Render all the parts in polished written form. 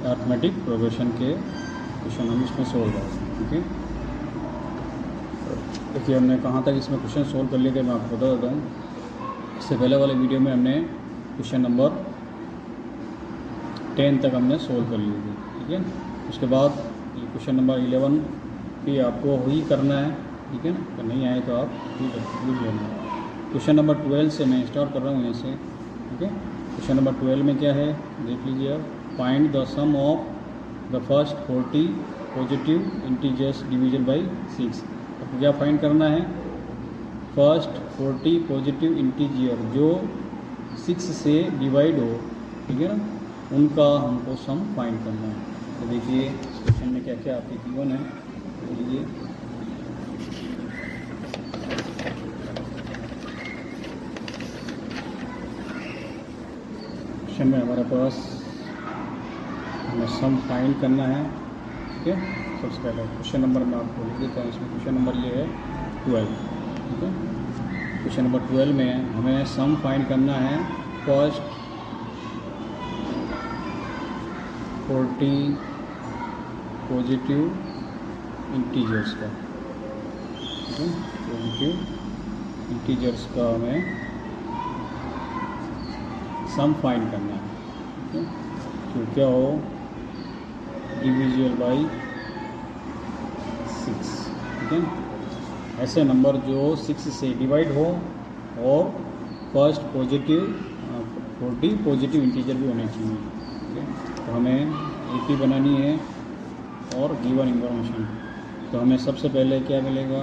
Arithmetic progression के question हम इसमें सोल्व करेंगे। ठीक है, देखिए हमने कहाँ तक इसमें क्वेश्चन सोल्व कर लिए थे मैं आपको बता देता हूँ। इससे पहले वाले वीडियो में हमने क्वेश्चन नंबर 10 तक हमने सोल्व कर लिए थे। ठीक है, उसके बाद ये क्वेश्चन नंबर 11 भी आपको ही करना है। ठीक है ना, अगर नहीं आए तो आप पूछ लेना। क्वेश्चन नंबर 12 से मैं स्टार्ट कर रहा हूँ यहाँ से। ठीक है, क्वेश्चन नंबर 12 में क्या है देख लीजिए आप। Find the sum of the first 40 positive integers division by 6। आपको क्या फाइंड करना है, फर्स्ट 40 पॉजिटिव इंटीजर जो 6 से डिवाइड हो। ठीक है ना, उनका हमको सम फाइंड करना है। तो देखिए इस क्वेश्चन में क्या क्या आपके गिवन है। देखिए क्वेश्चन में हमारे पास हमें सम फाइंड करना है। ठीक है, सबसे पहले क्वेश्चन नंबर मैं आपको लिख देता हूँ। इसमें क्वेश्चन नंबर ये है 12। ठीक है, क्वेश्चन नंबर 12 में हमें सम फाइंड करना है फर्स्ट 40 पॉजिटिव इंटीजर्स का। ठीक है, पॉजिटिव इंटीजर्स का हमें सम फाइंड करना है। ठीक है, तो क्या हो डिविजिबल बाई 6। ठीक है, ऐसे नंबर जो 6 से डिवाइड हो और फर्स्ट पॉजिटिव 40 पॉजिटिव इंटीजर भी होने चाहिए। ठीक है, तो हमें AP बनानी है और गिवन इंफॉर्मेशन। तो हमें सबसे पहले क्या मिलेगा,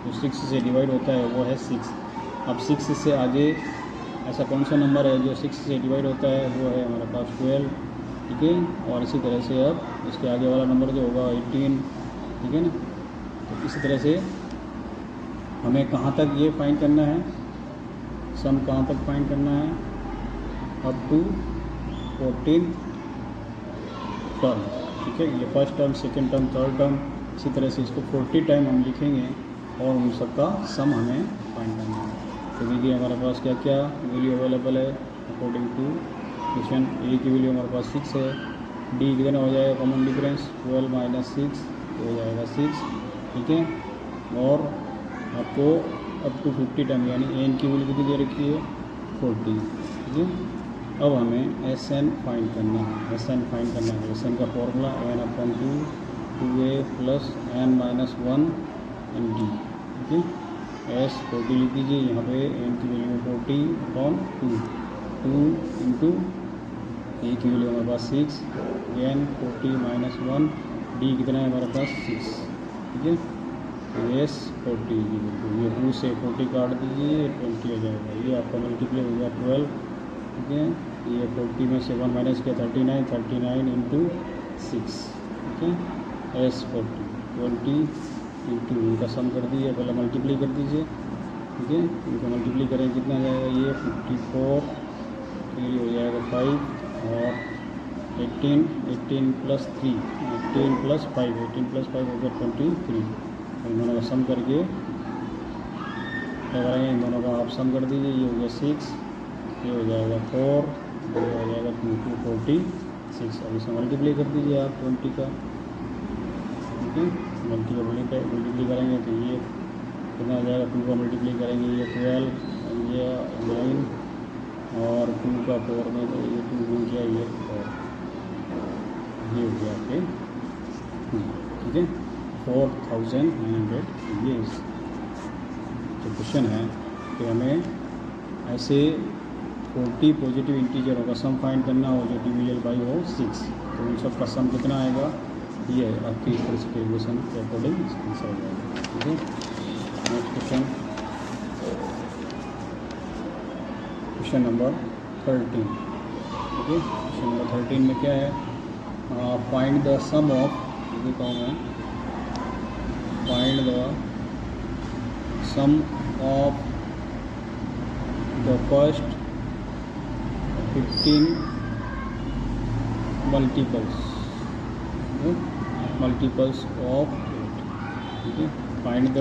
जो 6 से डिवाइड होता है वो है 6। अब 6 से आगे ऐसा कौन सा नंबर है जो 6 से डिवाइड होता है, वो है हमारे पास 12। ठीक है, और इसी तरह से अब इसके आगे वाला नंबर जो होगा 18। ठीक है ना, तो इसी तरह से हमें कहाँ तक ये फाइंड करना है, सम कहाँ तक फाइंड करना है, अप टू 14 टर्म। ठीक है, ये first term, second term, third term, इसी तरह से इसको 40 टाइम हम लिखेंगे और उन सब का सम हमें फाइंड करना है। तो देखिए हमारे पास क्या क्या वैल्यू अवेलेबल है अकॉर्डिंग टू क्वेश्चन। A की वैल्यू हमारे पास 6 है। D कितना हो जाएगा कॉमन डिफरेंस 12 माइनस 6 हो जाएगा 6। ठीक है, और आपको अप टू 50 टाइम यानी N की वैल्यू कितनी दे रखी है 40। ठीक है, अब हमें SN फाइंड करना है। SN फाइंड करना है, SN का formula N/2 2A plus N minus 1 ND। ठीक है, S 40 लिख दीजिए यहाँ पे, N की वैल्यू 40/2 2 इंटू A की वैल्यू हमारे पास 6 N 40 माइनस 1 D कितना है हमारे पास 6। ठीक है, तो S 40 ये 2 से 40 काट दीजिए 20 हो जाएगा। ये आपका मल्टीप्लाई हो गया 12। ठीक है, ये 40 में से 1 माइनस किया 39 इंटू 6। ठीक है, S 40 20 इंटू इनका सम कर दीजिए, पहले मल्टीप्लाई कर दीजिए। ठीक है, इनका मल्टीप्लाई करें कितना जाएगा, ये 54 फिर हो जाएगा 5 और 18 प्लस 3 18 प्लस 5 हो गया 23। इन दोनों का सम करके क्या करेंगे, इन दोनों का आप सम कर दीजिए। ये हो गया 6, ये हो जाएगा 4, ये हो जाएगा 46। अब इसे मल्टीप्लाई कर दीजिए आप 20 का। ठीक है, मल्टीप्लाई करेंगे तो ये कितना हो जाएगा, 2 का मल्टीप्लाई करेंगे ये 12, ये 9 और 2 का 4 में तो ये 2 हो गया ये 4, ये हो गया आपके। ठीक है, 4900 ये जो क्वेश्चन है कि हमें ऐसे 40 पॉजिटिव इंटीजरों का सम फाइंड करना हो जो डिविजल बाई हो 6। तो उन सब का सम कितना आएगा, ये आपकी इस तरह से कैलकुलेशन के अकॉर्डिंग आंसर हो जाएगा। ठीक है, नेक्स्ट क्वेश्चन, क्वेश्चन नंबर 13। ठीक है, क्वेश्चन नंबर 13 में क्या है, फाइंड द सम ऑफ, देखता हूँ मैं, find the sum of the first 15 multiples of 8। ठीक है, find the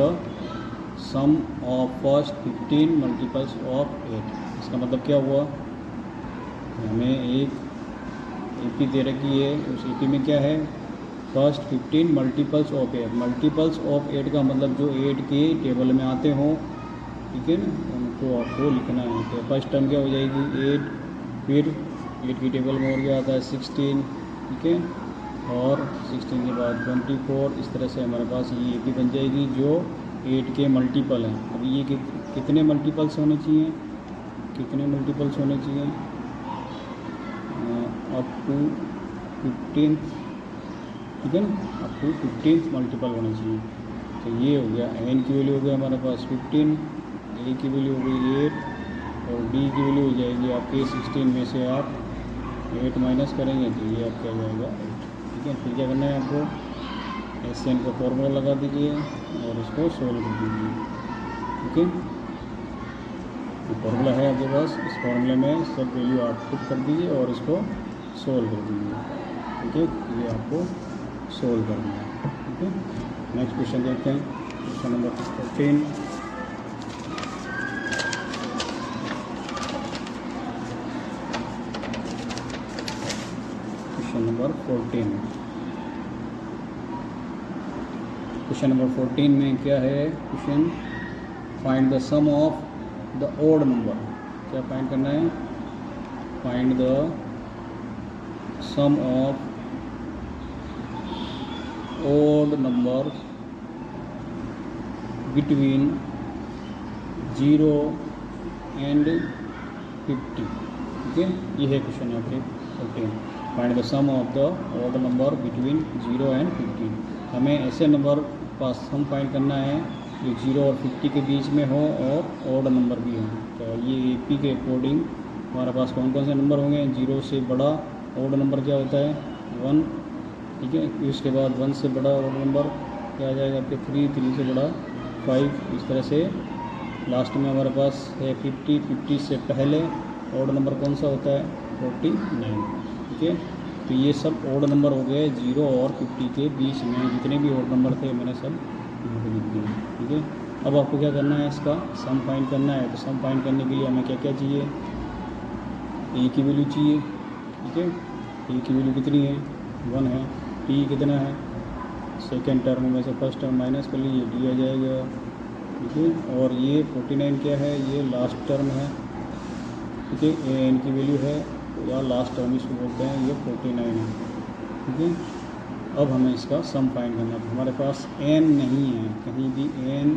sum of first 15 multiples of 8। इसका मतलब क्या हुआ, हमें एक AP दे रखी है, उस AP में क्या है, first 15 multiples of 8। Multiples of 8 का मतलब जो 8 के टेबल में आते हों, ठीक है ना, उनको आपको लिखना है। तो फर्स्ट टर्म क्या हो जाएगी 8, फिर 8 की टेबल में और क्या आता है 16, ठीक है, और 16 के बाद 24। इस तरह से हमारे पास ये AP बन जाएगी जो 8 के मल्टीपल हैं। अभी ये कितने मल्टीपल्स होने चाहिए, कितने मल्टीपल्स होने चाहिए, अप टू 15, ठीक है ना, अप टू 15 मल्टीपल होने चाहिए। तो ये हो गया n की वैल्यू हो गया हमारे पास 15, a की वैल्यू हो गई 8, और d की वैल्यू हो जाएगी आपके 16 में से आप 8 माइनस करेंगे तो ये आपका जाएगा 8, ठीक है। फिर क्या करना है आपको, SN का फॉर्मूला लगा दीजिए और इसको सोल्व कर दीजिए, ठीक है। ये फॉर्मूला है आपके पास, इस फॉर्मूले में सब वैल्यू आप पुट कर दीजिए और इसको सोल्व कर दीजिए, ठीक है। ये आपको सोल्व करना है, ठीक है। नेक्स्ट क्वेश्चन देखते हैं, question number 14। Question number 14, question number 14 में क्या है question, find the sum of the odd number. क्या फाइंड करना है, find the sum of odd number between 0 and 50, ठीक है। ये है क्वेश्चन आपके 14, find the sum of the odd number between 0 and 50। हमें ऐसे नंबर का सम फाइंड करना है जो 0 और 50 के बीच में हो और ओड नंबर भी हो। तो ये AP के अकॉर्डिंग हमारे पास कौन कौन से नंबर होंगे, 0 से बड़ा ओड नंबर क्या होता है 1, ठीक है। उसके बाद 1 से बड़ा ओड नंबर क्या आ जाएगा आपके 3, 3 से बड़ा 5। इस तरह से लास्ट में हमारे पास है 50, 50 से पहले ओड नंबर कौन सा होता है 49, ठीक है। तो ये सब ओड नंबर हो गए 0 और 50 के बीच में, जितने भी ओड नंबर थे मैंने सब यहाँ पे लिख दिए, ठीक है। अब आपको क्या करना है, इसका सम फाइंड करना है। तो सम फाइंड करने के लिए हमें क्या क्या चाहिए, A की वैल्यू चाहिए, ठीक है। A की वैल्यू कितनी है 1 है, T कितना है, सेकेंड टर्म में से फर्स्ट टर्म माइनस कर लीजिए, D आ जाएगा, ठीक है। और ये 49 क्या है, ये लास्ट टर्म है, ठीक है। AN की वैल्यू है या लास्ट टर्म इसको बोलते हैं, ये 49 है, ठीक है। अब हमें इसका सम फाइंड करना है। हमारे पास n नहीं है, कहीं भी n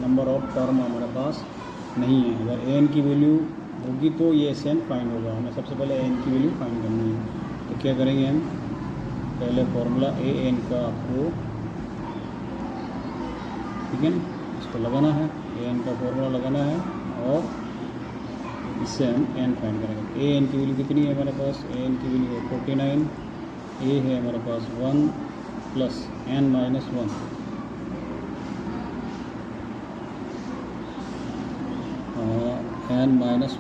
नंबर ऑफ टर्म हमारे पास नहीं है। अगर n की वैल्यू होगी तो ये SN फाइंड होगा। हमें सबसे पहले n की वैल्यू फाइंड करनी है। तो क्या करेंगे हम, पहले फॉर्मूला AN का आपको, ठीक है ना, इसको लगाना है, AN का फॉर्मूला लगाना है और इससे हम n फाइंड करेंगे। AN की वैल्यू कितनी है हमारे पास, AN की वैल्यू है 49, A है हमारे पास 1 plus n minus 1, n minus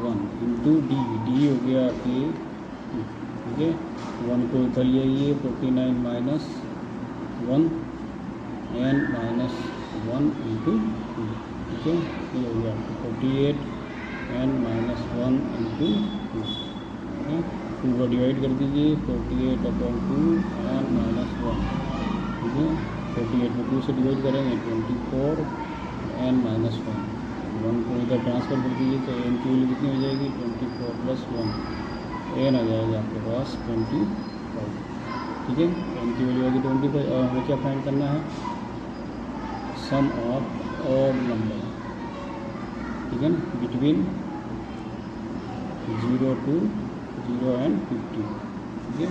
1 into D हो गया आपकी, ठीक है। 1 को इधर ले आइए, 49 माइनस 1, n माइनस 1 इंटू 2, ठीक है। ये हो गया आपको 48 n माइनस 1 इंटू 2, ठीक है। 2 को डिवाइड कर दीजिए, 48/2 n माइनस 1, ठीक है। 48 को 2 से डिवाइड करेंगे 24 n माइनस 1, 1 को इधर ट्रांसफ़र कर दीजिए तो n की वैल्यू कितनी हो जाएगी 24 प्लस 1, n आ जाएगा आपके पास 25, ठीक है। n की वैल्यू आएगी 25 और हमें क्या फाइंड करना है, सम ऑफ ऑड नंबर, ठीक है ना, बिटवीन 0 to 0 एंड 50, ठीक है।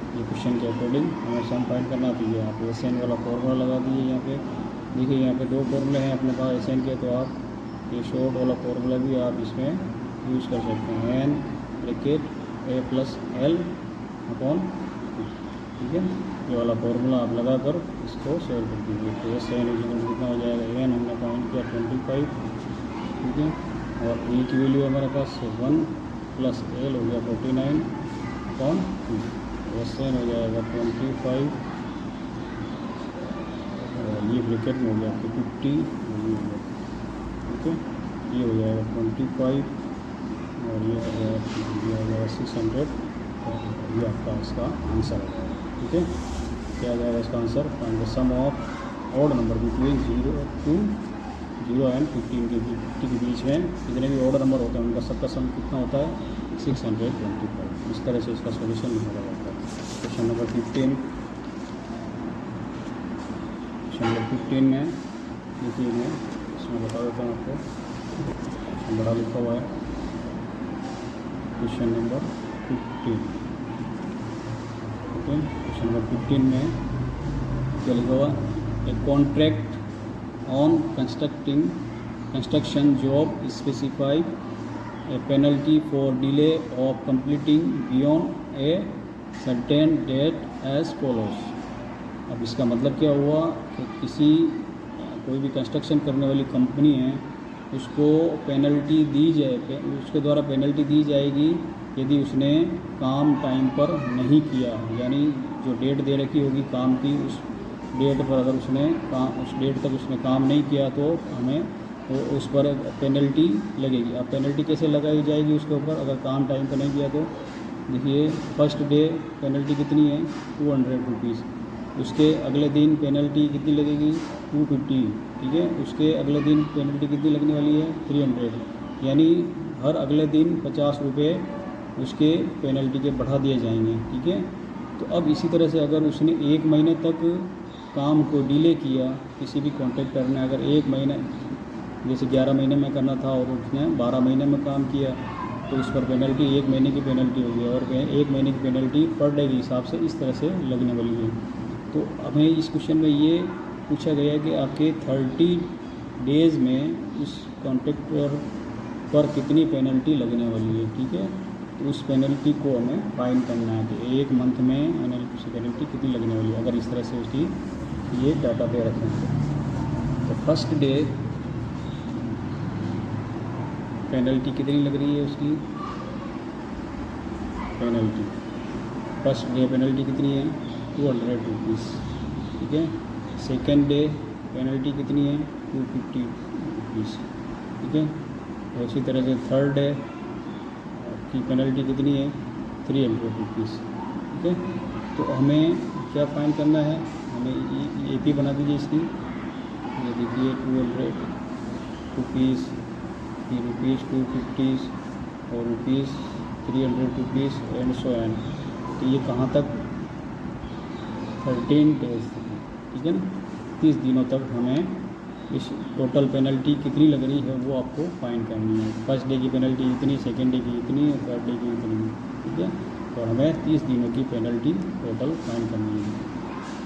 ये क्वेश्चन के अकॉर्डिंग हमें सम फाइंड करना तो ये आप SN वाला फॉर्मूला लगा दीजिए। यहाँ पे देखिए, यहाँ पे 2 फॉर्मूले हैं अपने पास SN के, तो आप ये शॉर्ट वाला फॉर्मूला भी आप इसमें यूज़ कर सकते हैं, n bracket A plus L upon, ठीक है। ये वाला फॉर्मूला आप लगाकर इसको सॉल्व कर दीजिए। तो SN कितना हो जाएगा, n हमने फाइंड किया 25, ठीक है। और A की वैल्यू हमारे पास 1 प्लस L हो गया 49 अपॉन 2, SN हो जाएगा 25 और ये ब्रैकेट में हो गया आपको 50, ठीक है। ये हो जाएगा 25 और ये हो जाएगा 600 ये आपका इसका आंसर है। ठीक है, क्या आ जाएगा इसका answer? Find the sum of odd number between 0 and 15 के 50 के बीच में जितने भी ऑड नंबर होते हैं उनका सबका सम कितना होता है? 625। इस तरह से इसका सॉल्यूशन निकाला जाता है। क्वेश्चन नंबर 15 में देखिए, मैं इसमें बता देता हूँ आपको, बड़ा लिखा हुआ है question number 15। Okay, question number 15 में क्या लिखा हुआ? A contract on construction job specified a penalty for delay of completing beyond a certain date as follows. अब इसका मतलब क्या हुआ कि कोई भी कंस्ट्रक्शन करने वाली कंपनी है उसको पेनल्टी दी जाए, उसके द्वारा पेनल्टी दी जाएगी यदि उसने काम टाइम पर नहीं किया, यानी जो डेट दे रखी होगी काम की, उस डेट पर अगर उस डेट तक उसने काम नहीं किया तो हमें उस पर पेनल्टी लगेगी। अब पेनल्टी कैसे लगाई जाएगी उसके ऊपर? अगर काम टाइम पर नहीं किया तो देखिए, फर्स्ट डे पेनल्टी कितनी है? 200 रुपीज़। उसके अगले दिन पेनल्टी कितनी लगेगी? 250। ठीक है, उसके अगले दिन पेनल्टी कितनी लगने वाली है? 300। यानी हर अगले दिन 50 रुपये उसके पेनल्टी के बढ़ा दिए जाएंगे। ठीक है, तो अब इसी तरह से अगर उसने 1 महीने तक काम को डिले किया, किसी भी कॉन्ट्रैक्टर ने अगर 1 महीने, जैसे 11 महीने में करना था और उसने 12 महीने में काम किया, तो उस पर पेनल्टी 1 महीने की पेनल्टी होगी और 1 महीने की पेनल्टी पर डे के हिसाब से इस तरह से लगने वाली है। तो हमें इस क्वेश्चन में ये पूछा गया है कि आपके 30 डेज़ में उस कॉन्ट्रैक्टर पर कितनी पेनल्टी लगने वाली है। ठीक है, तो उस पेनल्टी को हमें फाइंड करना है कि 1 मंथ में एनएलपीसी पेनल्टी कितनी लगने वाली है, अगर इस तरह से उसकी ये डाटा पे रखें। तो फर्स्ट डे पेनल्टी कितनी लग रही है उसकी? पेनल्टी फर्स्ट डे पेनल्टी कितनी है? 200 रुपीज़। ठीक है, सेकेंड डे पेनल्टी कितनी है? 250 रुपीज़। ठीक है, और इसी तरह से थर्ड डे की पेनल्टी कितनी है? 300 रुपीज़। ठीक है, तो हमें क्या फाइंड करना है? हमें AP बना दीजिए इसकी। ये देखिए 200 रुपीज़, 250 और rupees 300 rupees and so and. तो ये कहाँ तक? 13 डेज तक। ठीक है ना, 30 दिनों तक हमें इस टोटल पेनल्टी कितनी लग रही है वो आपको फाइंड करनी है। फर्स्ट डे की पेनल्टी इतनी, सेकेंड डे की इतनी और थर्ड डे की इतनी। ठीक है, और हमें 30 दिनों की पेनल्टी टोटल फाइंड करनी है।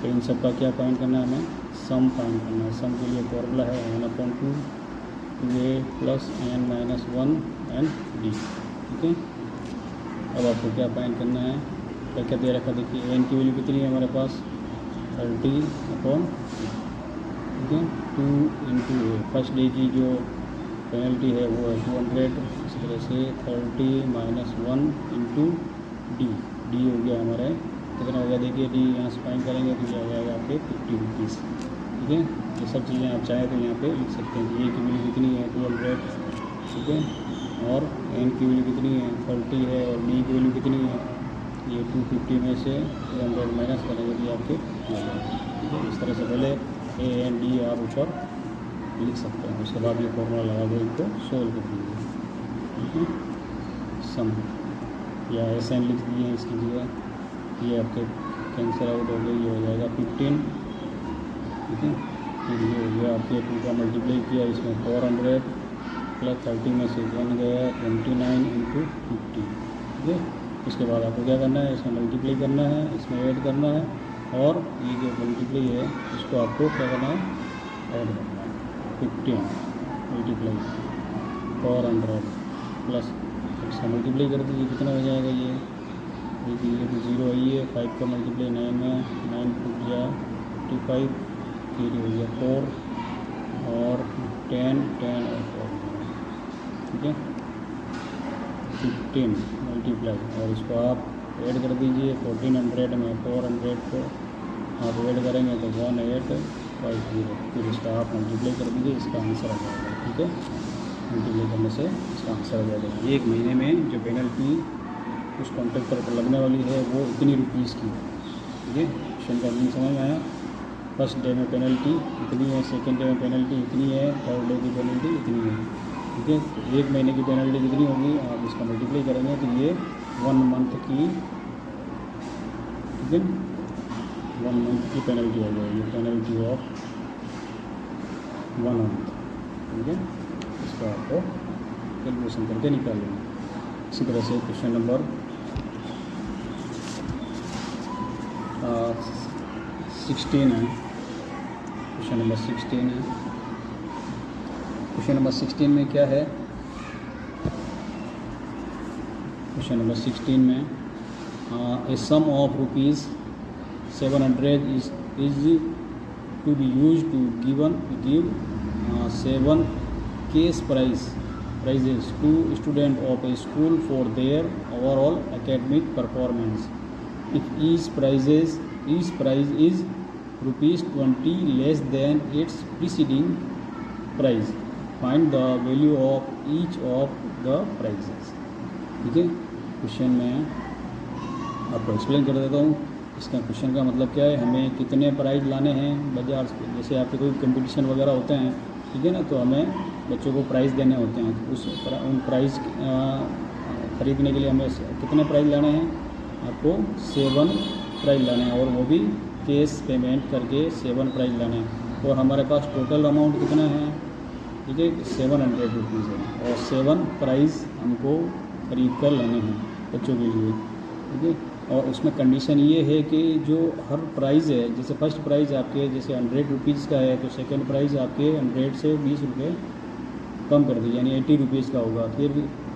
तो इन सब का क्या फाइंड करना है? हमें सम फाइंड करना है। सम के लिए फॉर्मूला है 1/2 2a + n-1 n d। ठीक है, अब आपको क्या फाइंड करना है? क्या क्या दे रखा? देखिए n की वैल्यू कितनी है हमारे पास? 30/2। ठीक है, 2 × a। फर्स्ट डे की जो पेनल्टी है वो है 200। इस तरह से 30 - 1 × d। डी हो गया हमारे, कितना हो गया? देखिए डी यहाँ से फाइंड करेंगे तो ये आ जाएगा आपके 50 रुपीज़। ठीक है, ये सब चीज़ें आप चाहें तो यहाँ पे लिख सकते हैं कि ए की वैल्यू कितनी है? 200। ठीक है, और एन की वैल्यू कितनी है? 30 है, और डी की वैल्यू कितनी है? ये 250 में से 200 माइनस करेंगे तो ये आपके 50 आ जाएगा। ठीक है, इस तरह से पहले ए एन डी आप ऊपर लिख सकते हैं, उसके बाद ये फॉर्मूला लगा के इनको सोल्व कर दीजिए। ठीक है, सम या एस एन लिख दिए इसकी जगह, ये आपके कैंसिल आउट हो गया, ये हो जाएगा 15। ठीक है, फिर ये हो गया आपके 2 का मल्टीप्लाई किया, इसमें 400 + 30 में से 1 गया 29 × 50। ठीक है, इसके बाद आपको क्या करना है? इसमें मल्टीप्लाई करना है, इसमें ऐड करना है, और ये जो मल्टीप्लाई है इसको आपको क्या करना है? ऐड करना है। 15 × 400 प्लस इसका मल्टीप्लाई कर दीजिए, कितना हो जाएगा? ये देखिए तो 0 आई है, 5 का मल्टीप्लाई 9 में, 9 × 2 = 55, फिर हो गया 4 और 10 और 4। ठीक है, 15 मल्टीप्लाई, और इसको आप ऐड कर दीजिए 1400 में 400 को आप ऐड करेंगे तो 1850, फिर इसका आप मल्टीप्लाई कर दीजिए, इसका आंसर आ जाएगा। ठीक है, मल्टीप्लाई करने से इसका आंसर आ जाएगा। 1 महीने में जो पेनल्टी कुछ कॉन्ट्रैक्टर पर लगने वाली है वो इतनी रुपीज़ की। ठीक है, क्वेश्चन का मीनिंग समझ में आया। फर्स्ट डे में पेनल्टी इतनी है, सेकेंड डे में पेनल्टी इतनी है, थर्ड डे की पेनल्टी इतनी है। ठीक है, तो 1 महीने की पेनल्टी कितनी होगी, आप इसका मल्टीप्लाई करेंगे तो ये 1 मंथ की, ठीक है, 1 मंथ की पेनल्टी आ जाएगी, पेनल्टी ऑफ 1 मंथ। ठीक है, इसका आपको कैलकुलेशन करके निकाल लेंगे। इसी तरह से क्वेश्चन नंबर 16 है। क्वेश्चन नंबर 16 है। क्वेश्चन नंबर 16 में क्या है, क्वेश्चन नंबर 16 में a sum of rupees 700 is to be use to give 7 cash prizes to student of a school for their overall academic performance. If each prize is rupees 20 less than its preceding prize, find the value of each of the prizes. ठीक है, question में आपको explain कर देता हूँ। इसका question का मतलब क्या है, हमें कितने प्राइज़ लाने हैं बाजार से। जैसे आपके कोई कंपटीशन वगैरह होते हैं, ठीक है ना, तो हमें बच्चों को प्राइज़ देने होते हैं। तो उन प्राइज़ ख़रीदने के लिए हमें कितने प्राइज़ लाने हैं, आपको 7 प्राइज़ लाने हैं, और वो भी कैश पेमेंट करके 7 प्राइज़ लाने हैं। और हमारे पास टोटल अमाउंट कितना है, ठीक है, 700 रुपीज़ है, और 7 प्राइज़ हमको खरीद कर लाने हैं बच्चों के लिए। ठीक है, और उसमें कंडीशन ये है कि जो हर प्राइज़ है, जैसे फर्स्ट प्राइज़ आपके जैसे 100 रुपीज़ का है, तो सेकंड प्राइज़ आपके 100 से 20 रुपये कम कर दी, यानी 80 रुपीज़ का होगा। फिर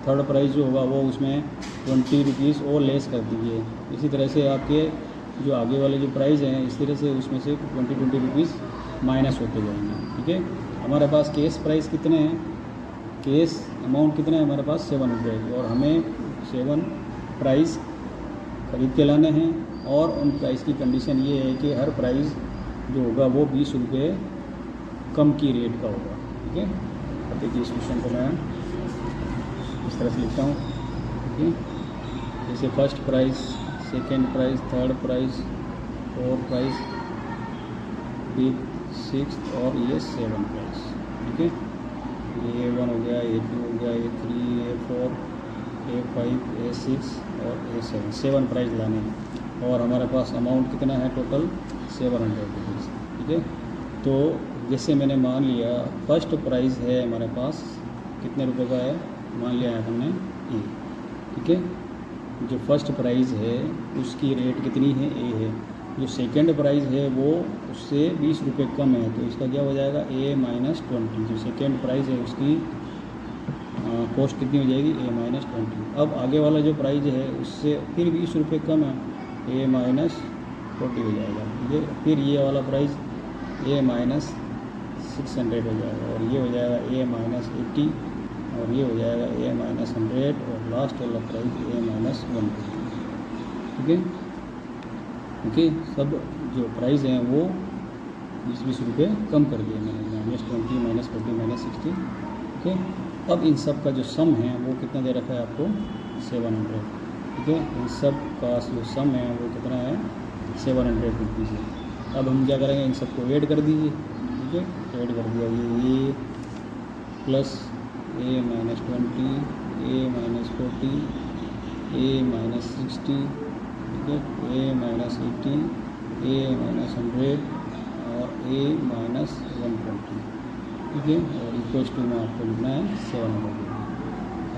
थर्ड प्राइज़ जो होगा वो उसमें 20 रुपीज़ और लेस कर दीजिए। इसी तरह से आपके जो आगे वाले जो प्राइज़ हैं, इस तरह से उसमें से 20 रुपीज़ माइनस होते जाएंगे। ठीक है, हमारे पास केस प्राइस कितने हैं, केस अमाउंट कितना है हमारे पास 700, और हमें 7 प्राइस खरीद के लाने हैं। और उन प्राइस की कंडीशन ये है कि हर प्राइस जो होगा वो 20 रुपये कम की रेट का होगा। ठीक है, अब देखिए इस क्वेश्चन को मैं इस तरह से लिखता हूँ। ठीक है, जैसे first price, second price, third price, fourth price, 5th 6th और ये 7 प्राइस। ठीक है, ये A1 हो गया, A2 हो गया, A3, A4, A5, A6 और A7, 7 प्राइस लाने हैं। और हमारे पास अमाउंट कितना है टोटल 700 रुपीज़। ठीक है, तो जैसे मैंने मान लिया फर्स्ट प्राइस है हमारे पास कितने रुपए का है, मान लिया है हमने A। ठीक है, जो फर्स्ट प्राइस है उसकी रेट कितनी है, A है। जो सेकंड प्राइस है वो उससे 20 रुपये कम है, तो इसका क्या हो जाएगा A-20। जो सेकंड प्राइस है उसकी कॉस्ट कितनी हो जाएगी A-20। अब आगे वाला जो प्राइस है उससे फिर 20 रुपये कम है, A-40 हो जाएगा। ये फिर ये वाला प्राइस A-600 हो जाएगा, और ये हो जाएगा A-80, और ये हो जाएगा A-100, और लास्ट वाला प्राइस A-120। ठीक है, ओके, सब जो प्राइस हैं वो 20-20 रुपये कम कर दिए मैंने, -20, -40, -60। ठीक है, अब इन सब का जो सम है वो कितना दे रखा है आपको 700। ठीक है, इन सब का जो सम है वो कितना है 700 रुपीज़ है। अब हम क्या करेंगे, इन सबको ऐड कर दीजिए। ठीक है, ऐड कर दिया, ये प्लस A-20, A-40, A-60, ठीक है, A-80, A-100 और A-120। ठीक है, और इक्वल्स टू में आपको लिखना है 700।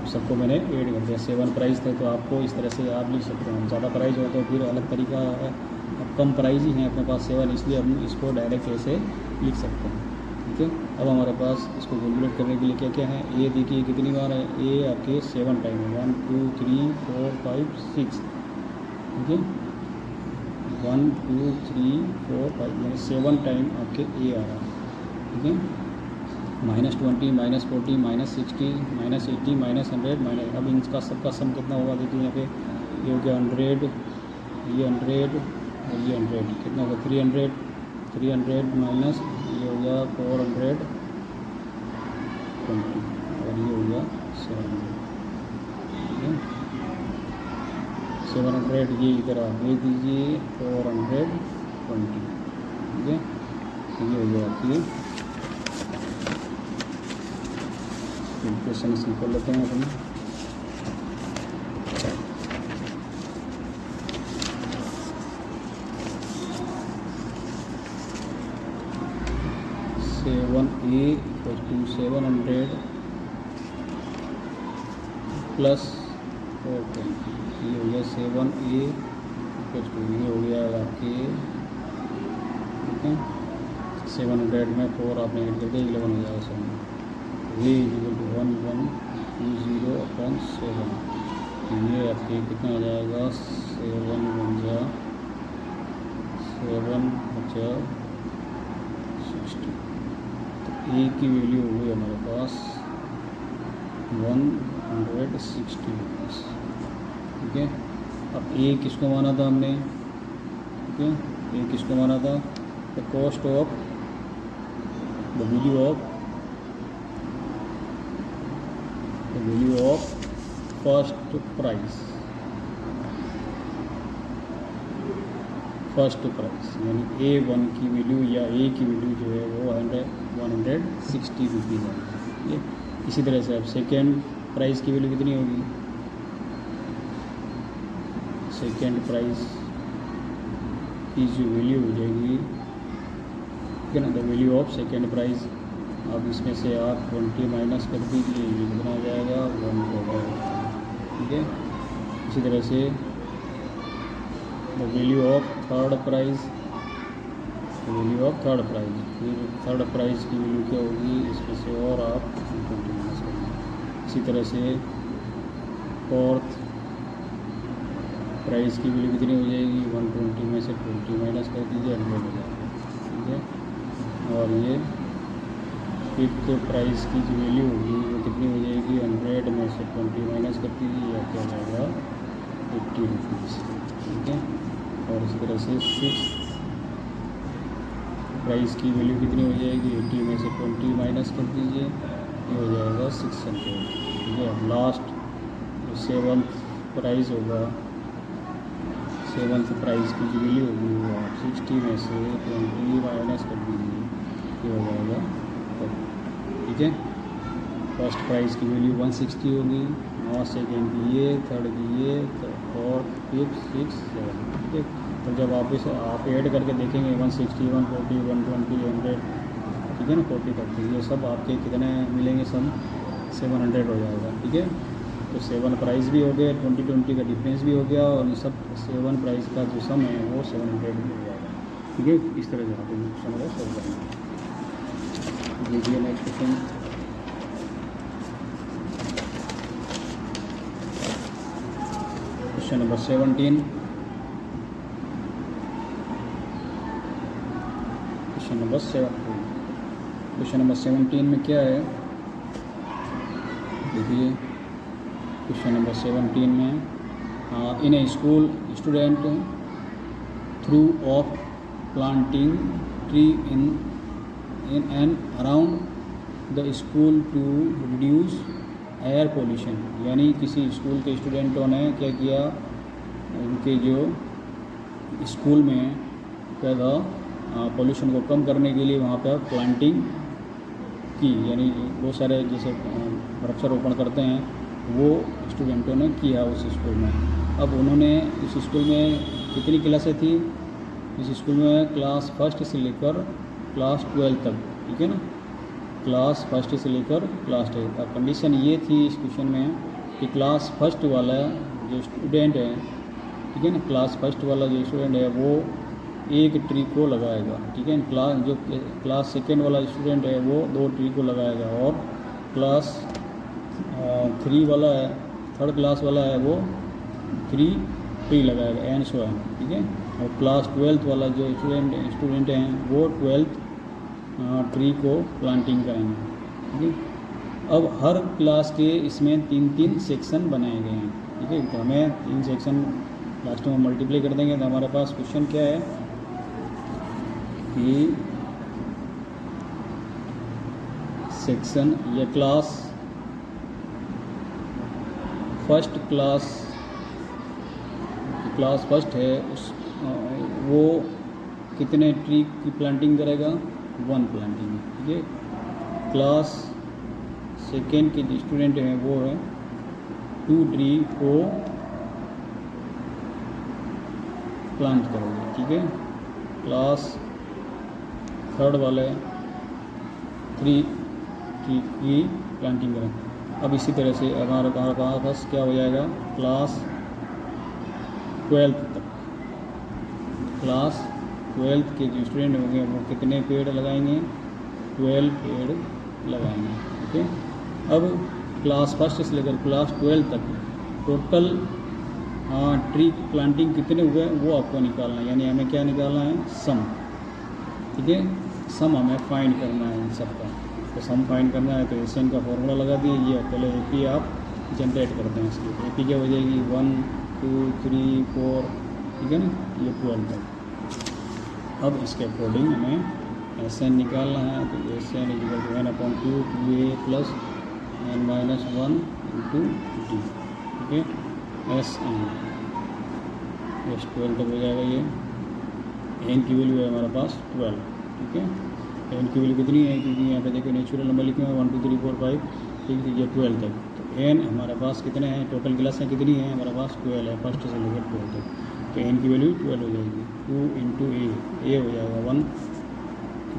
अब सबको मैंने ऐड कर दिया। 7 प्राइस थे तो आपको इस तरह से आप लिख सकते हैं। ज़्यादा प्राइस हो तो फिर अलग तरीका है। अब कम प्राइस ही हैं अपने पास 7, इसलिए हम इसको डायरेक्ट ऐसे लिख सकते हैं। ठीक है, अब हमारे पास इसको कैलकुलेट करने के लिए क्या क्या है, ए देखिए कितनी बार है, ए आपके 7 टाइम है, 1 2 3 4 5 6। ठीक है, 1 2 3 4 5 यानी 7 टाइम आपके ए आ रहा है। ठीक है, -20, -40, -60, -80, -100 अब इनका सबका सम कितना होगा, देखिए यहाँ पे ये हो गया 100, ये 100 और ये 100, कितना होगा 300, 300 माइनस ये हो गया 420 और ये हो गया 700। ठीक है, 700 ये इधर आप दे दीजिए 420, ठीक है। ये हो गया आपकी क्वेश्चन इसकी कर लेते हैं अपन। A equals to 700 प्लस 420, ये हो गया 7A इक्वल्स टू ये हो गया आपके, ठीक है। 700 में 4 आपने ऐड कर दिया 11 हो जाएगा 7। ये इक्वल टू 1120/7, ये आपके कितना आ जाएगा 7 बचा 60। ए की वैल्यू हो गई हमारे पास 160 रुपीज़, ठीक है। अब ए किसको माना था हमने, ठीक है। ए किसको माना था, the cost of the value of first price, यानी A1 की वैल्यू या ए की वैल्यू जो है वो 160 रुपीज़ है, ठीक है। इसी तरह से अब सेकेंड प्राइस की वैल्यू कितनी होगी, सेकेंड प्राइस की जो वैल्यू हो जाएगी, ठीक है ना, the value of second price. अब इसमें से आप 20 माइनस कर दीजिए, ये कितना आ जाएगा 1 होगा, ठीक है। इसी तरह से the value of third price, फिर थर्ड प्राइस की वैल्यू क्या होगी, इसमें से और आप 20 माइनस कर दीजिए। इसी तरह से फोर्थ प्राइस की वैल्यू कितनी हो जाएगी, 120 में से 20 माइनस कर दीजिए 100 हो जाएगा, ठीक है। और ये फिफ्थ प्राइस की जो वैल्यू होगी वो कितनी हो जाएगी, 100 में से 20 माइनस कर दीजिए, या क्या हो जाएगा 80 रुपीज़, ठीक है। और इसी तरह से सिक्स प्राइस की वैल्यू कितनी हो जाएगी, 80 में से 20 माइनस कर दीजिए, ये हो जाएगा 600, ठीक है। अब लास्ट जो सेवन्थ प्राइस होगा, सेवन्थ प्राइस की जो वैल्यू होगी वो आप 60 में से 20 माइनस कर दीजिए, ये हो जाएगा, ठीक है। फर्स्ट प्राइस की वैल्यू 160 होगी, और सेकेंड की ये, थर्ड की ये, फोर्थ, फिफ्थ, 6, 7, ठीक है। तो जब आप इसे आप ऐड करके देखेंगे 160, 140, 120, 100, ठीक है ना, 40 तक, ये सब आपके कितने मिलेंगे, सब 700 हो जाएगा, ठीक है। तो 7 प्राइस भी हो गए, 20 का डिफरेंस भी हो गया, और ये सब 7 प्राइस का जो सम है वो 700 भी हो जाएगा, ठीक है। इस तरह से आप क्वेश्चन को सॉल्व करेंगे। देखिए next question, question number 17। Question number 17 में क्या है, देखिए क्वेश्चन नंबर 17 में, in a school student through of planting tree in and around the school to reduce air pollution, यानी किसी स्कूल के स्टूडेंटों ने क्या किया, उनके जो स्कूल में क्या था, पोल्यूशन को कम करने के लिए वहाँ पर प्लांटिंग की, यानी बहुत सारे जैसे वृक्षारोपण करते हैं वो स्टूडेंटों ने किया उस स्कूल में। अब उन्होंने इस स्कूल में कितनी क्लासें थी, इस स्कूल में क्लास फर्स्ट से लेकर क्लास 12 तक, ठीक है ना, क्लास फर्स्ट से लेकर क्लास 10 तक। कंडीशन ये थी इस क्वेश्चन में कि क्लास फर्स्ट वाला जो स्टूडेंट है, ठीक है ना, क्लास फर्स्ट वाला जो स्टूडेंट है वो एक ट्री को लगाएगा, ठीक है। क्लास सेकेंड वाला स्टूडेंट है वो 2 ट्री को लगाएगा, और क्लास 3 वाला है, थर्ड क्लास वाला है वो 3 ट्री लगाएगा, एंड सो ऑन, ठीक है। और क्लास 12th वाला जो स्टूडेंट हैं वो 12th ट्री को प्लांटिंग करेंगे, ठीक है। अब हर क्लास के इसमें 3-3 सेक्शन बनाए गए हैं, ठीक है। तो हमें 3 सेक्शन लास्ट में मल्टीप्लाई कर देंगे, तो हमारे पास क्वेश्चन क्या है कि सेक्शन या class first class class first है वो कितने ट्री की प्लांटिंग करेगा, 1 प्लांटिंग, ठीक है। क्लास सेकेंड के जो स्टूडेंट हैं वो है 2 ट्री को प्लांट करेंगे, ठीक है। क्लास थर्ड वाले 3 ट्री की प्लांटिंग करें। अब इसी तरह से हमारे पास क्या हो जाएगा, क्लास 12 तक, क्लास 12 के जो स्टूडेंट होंगे वो कितने पेड़ लगाएंगे, 12 पेड़ लगाएंगे, ठीक है। अब क्लास फर्स्ट से लेकर क्लास 12 तक टोटल ट्री प्लांटिंग कितने हुए वो आपको निकालना है, यानी हमें क्या निकालना है, सम, ठीक है। सम हमें फाइंड करना है इन सब का। तो सम फाइंड करना है तो एसएन का फॉर्मूला लगा दिए, ये पहले एपी आप जनरेट करते हैं इसलिए। एपी क्या हो जाएगी, 1 2 3 4, ठीक है ना, ये 12 तक। अब इसके अकॉर्डिंग हमें एसएन निकालना है, तो SN equal to 1/2 2a plus n minus 1 into D, ठीक है। एसएन 12 तक हो जाएगा ये। एन की वैल्यू है हमारे पास 12, ठीक है। एन की वैल्यू कितनी है, क्योंकि यहाँ पे देखो नेचुरल नंबर लिखे हैं 1 2 3 4 5, ठीक है, ये 12 तक। तो एन हमारे पास कितने हैं, टोटल क्लासें कितनी हैं हमारे पास, 12 है, फर्स्ट से लेकर 12 तक। तो एन की वैल्यू 12 हो जाएगी। 2 इंटू ए हो जाएगा 1,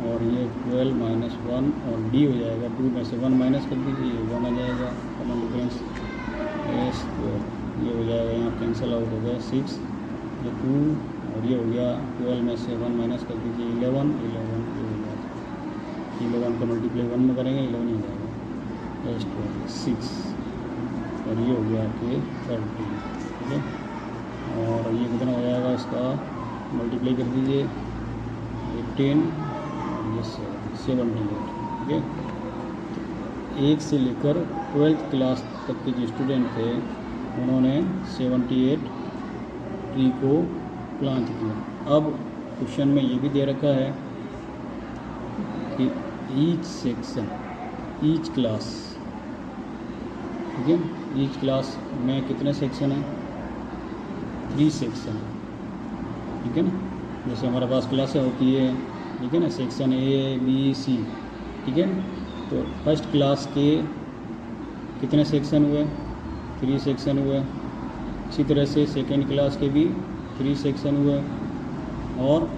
और ये 12 माइनस 1, और डी हो जाएगा 2 में से 1 माइनस कर दीजिए, ये 1 आ जाएगा, कॉमन डिफरेंस एस 12, ये हो जाएगा, यहाँ कैंसिल आउट हो गया 6, ये 2, और ये हो गया 12 में से 1 माइनस कर दीजिए 11 ये हो जाता है। 11 का मल्टीप्लाई 1 में करेंगे 11 ही हो जाएगा, एस 12 6, और ये हो गया आपके 13, ठीक है। और ये कितना हो जाएगा, इसका मल्टीप्लाई कर दीजिए 18, और ये 78, ठीक है। तो 1 से लेकर 12th क्लास तक के जो स्टूडेंट थे उन्होंने 78 ट्री को प्लांट किया। अब क्वेश्चन में ये भी दे रखा है कि ईच सेक्शन, ईच क्लास, ठीक है, ईच क्लास में कितने सेक्शन हैं, 3 सेक्शन, ठीक है ना। जैसे हमारे पास क्लासें होती है, ठीक है ना, सेक्शन ए बी सी, ठीक है ना। तो फर्स्ट क्लास के कितने सेक्शन हुए, 3 सेक्शन हुए। इसी तरह से सेकेंड क्लास के भी 3 सेक्शन हुए, और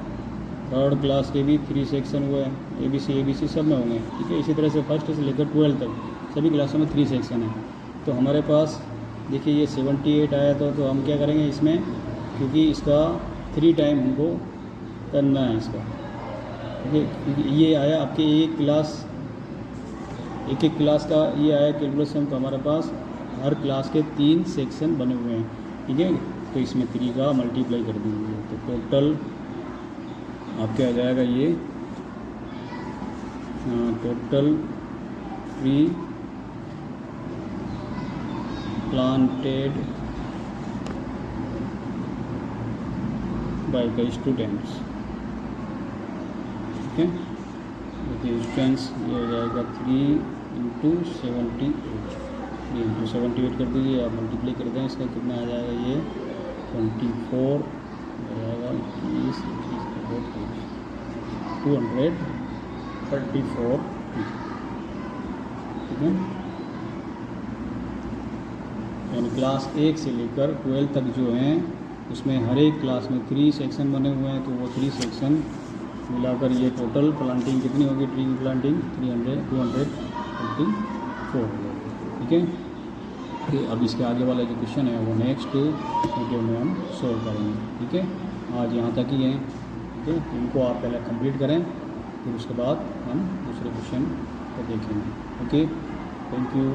थर्ड क्लास के भी 3 सेक्शन हुए, ए बी सी सब में होंगे, ठीक है। इसी तरह से फर्स्ट से लेकर 12 तक सभी क्लासों में 3 सेक्शन है। तो हमारे पास देखिए ये 78 आया तो हम क्या करेंगे इसमें, क्योंकि इसका 3 टाइम हमको करना है इसका, ठीक है। क्योंकि ये आया आपके एक एक क्लास का ये आया कैलकुलेशन, तो हमारे पास हर क्लास के 3 सेक्शन बने हुए हैं, ठीक है। तो इसमें 3 का मल्टीप्लाई कर दीजिए, तो टोटल आपके आ जाएगा ये total tree planted by the students, ठीक है। स्टूडेंट्स ये हो जाएगा 3 इंटू 78, 3 इंटू 78 कर दीजिए, आप मल्टीप्लाई कर दें, इसका कितना आ जाएगा, ये 24 हो जाएगा, 21 234, ठीक है। यानी क्लास 1 से लेकर 12 तक जो हैं उसमें हर एक क्लास में 3 सेक्शन बने हुए हैं, तो वो 3 सेक्शन मिलाकर ये टोटल प्लांटिंग कितनी होगी, ट्री की प्लांटिंग 224 हो जाएगी, ठीक है। फिर अब इसके आगे वाला जो क्वेश्चन है वो नेक्स्ट वीडियो में हम सोल्व करेंगे, ठीक है। आज यहाँ तक ही है, ठीक है। इनको आप पहले कंप्लीट करें, फिर उसके बाद हम दूसरे क्वेश्चन को देखेंगे, ओके। Thank you.